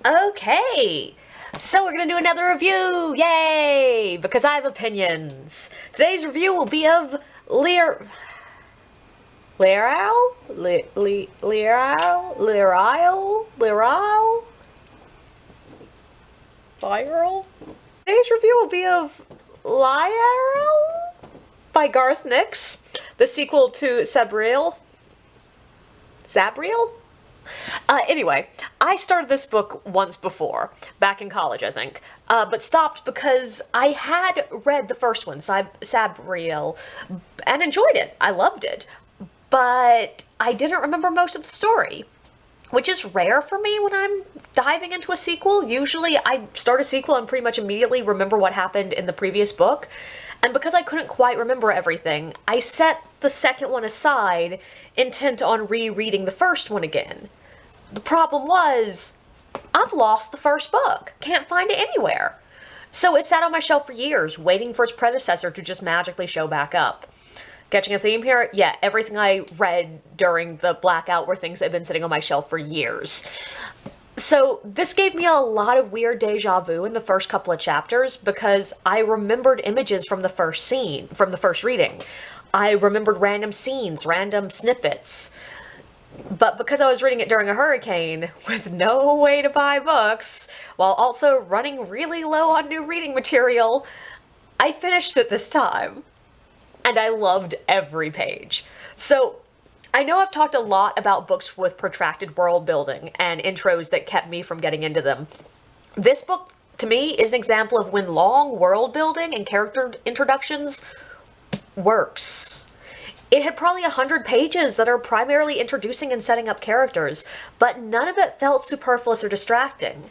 Okay, so we're gonna do another review, yay! Because I have opinions. Today's review will be of Lireal? Lireal? Today's review will be of Lireal by Garth Nix, the sequel to Sabriel? Anyway, I started this book once before, back in college, I think, but stopped because I had read the first one, Sabriel, and enjoyed it. I loved it, but I didn't remember most of the story, which is rare for me when I'm diving into a sequel. Usually I start a sequel and pretty much immediately remember what happened in the previous book, and because I couldn't quite remember everything, I set the second one aside, intent on rereading the first one again. The problem was, I've lost the first book. Can't find it anywhere. So it sat on my shelf for years, waiting for its predecessor to just magically show back up. Catching a theme here? Yeah, everything I read during the blackout were things that had been sitting on my shelf for years. So this gave me a lot of weird deja vu in the first couple of chapters because I remembered images from the first reading. I remembered random scenes, random snippets. But because I was reading it during a hurricane, with no way to buy books, while also running really low on new reading material, I finished it this time. And I loved every page. So, I know I've talked a lot about books with protracted world building and intros that kept me from getting into them. This book, to me, is an example of when long world building and character introductions works. It had probably 100 pages that are primarily introducing and setting up characters, but none of it felt superfluous or distracting.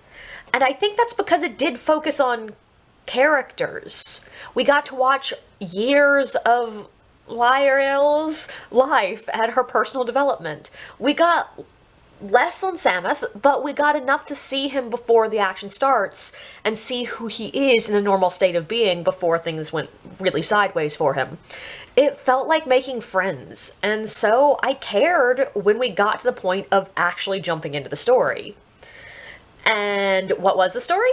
And I think that's because it did focus on characters. We got to watch years of Lireal's life and her personal development. We got less on Samuth, but we got enough to see him before the action starts and see who he is in a normal state of being before things went really sideways for him. It felt like making friends, and so I cared when we got to the point of actually jumping into the story. And what was the story?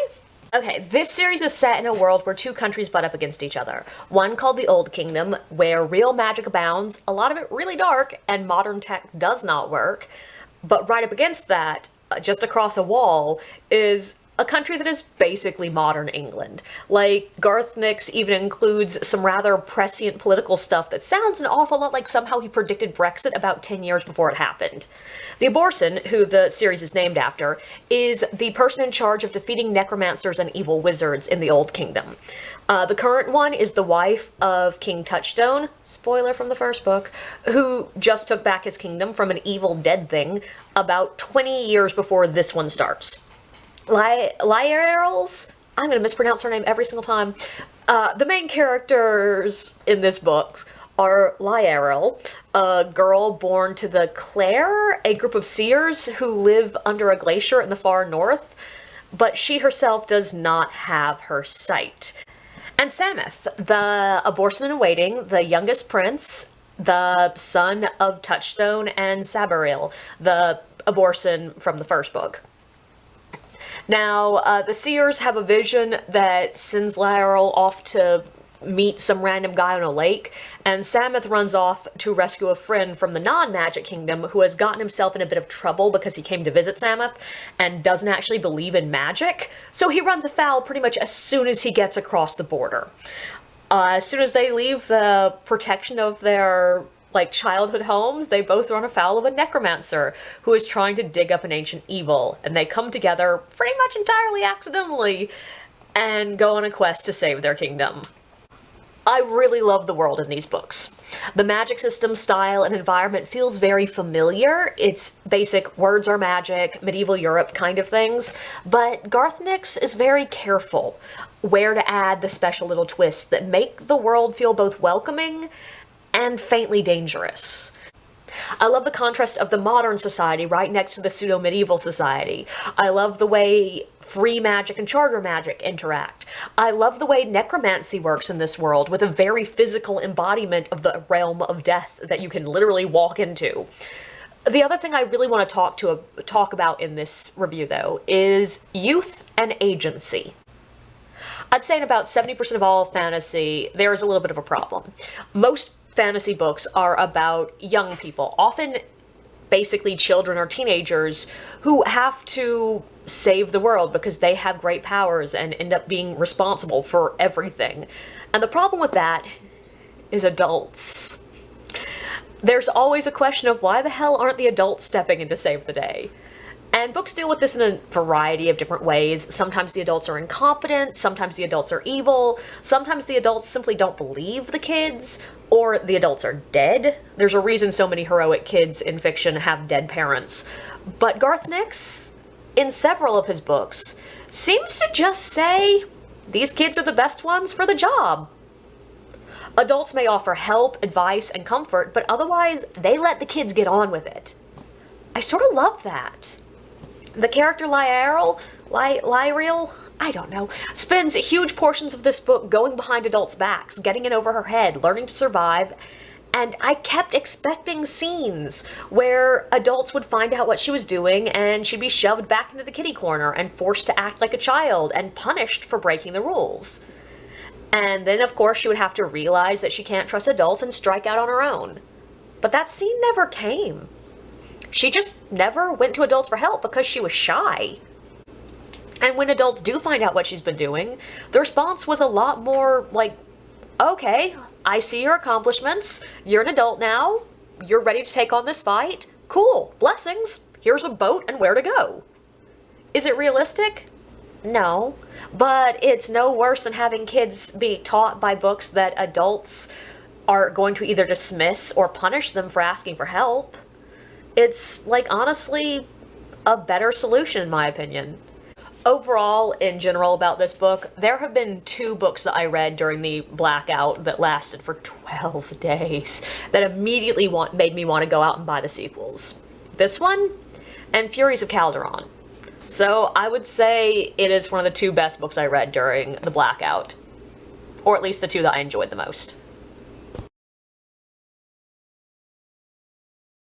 Okay, this series is set in a world where two countries butt up against each other. One called the Old Kingdom, where real magic abounds, a lot of it really dark, and modern tech does not work. But right up against that, just across a wall, is a country that is basically modern England. Like, Garth Nix even includes some rather prescient political stuff that sounds an awful lot like somehow he predicted Brexit about 10 years before it happened. The Aborson, who the series is named after, is the person in charge of defeating necromancers and evil wizards in the Old Kingdom. The current one is the wife of King Touchstone, spoiler from the first book, who just took back his kingdom from an evil dead thing about 20 years before this one starts. Lireal's, I'm going to mispronounce her name every single time. The main characters in this book are Lireal, a girl born to the Clare, a group of seers who live under a glacier in the far north, but she herself does not have her sight. And Samuth, the Aborson in waiting, the youngest prince, the son of Touchstone and Sabriel, the Aborson from the first book. Now, the Seers have a vision that sends Lireal off to meet some random guy on a lake, and Samuth runs off to rescue a friend from the non-magic kingdom who has gotten himself in a bit of trouble because he came to visit Samuth and doesn't actually believe in magic, so he runs afoul pretty much as soon as he gets across the border. As soon as they leave the protection of their childhood homes, they both run afoul of a necromancer who is trying to dig up an ancient evil, and they come together pretty much entirely accidentally and go on a quest to save their kingdom. I really love the world in these books. The magic system, style, and environment feels very familiar. It's basic words are magic, medieval Europe kind of things, but Garth Nix is very careful where to add the special little twists that make the world feel both welcoming and faintly dangerous. I love the contrast of the modern society right next to the pseudo-medieval society. I love the way free magic and charter magic interact. I love the way necromancy works in this world with a very physical embodiment of the realm of death that you can literally walk into. The other thing I really want to talk about in this review, though, is youth and agency. I'd say in about 70% of all fantasy, there is a little bit of a problem. Most fantasy books are about young people, often basically children or teenagers, who have to save the world because they have great powers and end up being responsible for everything. And the problem with that is adults. There's always a question of why the hell aren't the adults stepping in to save the day? And books deal with this in a variety of different ways. Sometimes the adults are incompetent, sometimes the adults are evil, sometimes the adults simply don't believe the kids, or the adults are dead. There's a reason so many heroic kids in fiction have dead parents. But Garth Nix, in several of his books, seems to just say, these kids are the best ones for the job. Adults may offer help, advice, and comfort, but otherwise, they let the kids get on with it. I sort of love that. The character Lireal, I don't know, spends huge portions of this book going behind adults' backs, getting in over her head, learning to survive, and I kept expecting scenes where adults would find out what she was doing and she'd be shoved back into the kitty corner and forced to act like a child and punished for breaking the rules. And then, of course, she would have to realize that she can't trust adults and strike out on her own. But that scene never came. She just never went to adults for help because she was shy. And when adults do find out what she's been doing, the response was a lot more like, okay, I see your accomplishments, you're an adult now, you're ready to take on this fight, cool, blessings, here's a boat and where to go. Is it realistic? No, but it's no worse than having kids be taught by books that adults are going to either dismiss or punish them for asking for help. It's, like, honestly, a better solution in my opinion. Overall, in general, about this book, there have been 2 books that I read during the blackout that lasted for 12 days that immediately made me want to go out and buy the sequels. This one, and Furies of Calderon. So I would say it is one of the 2 best books I read during the blackout. Or at least the 2 that I enjoyed the most.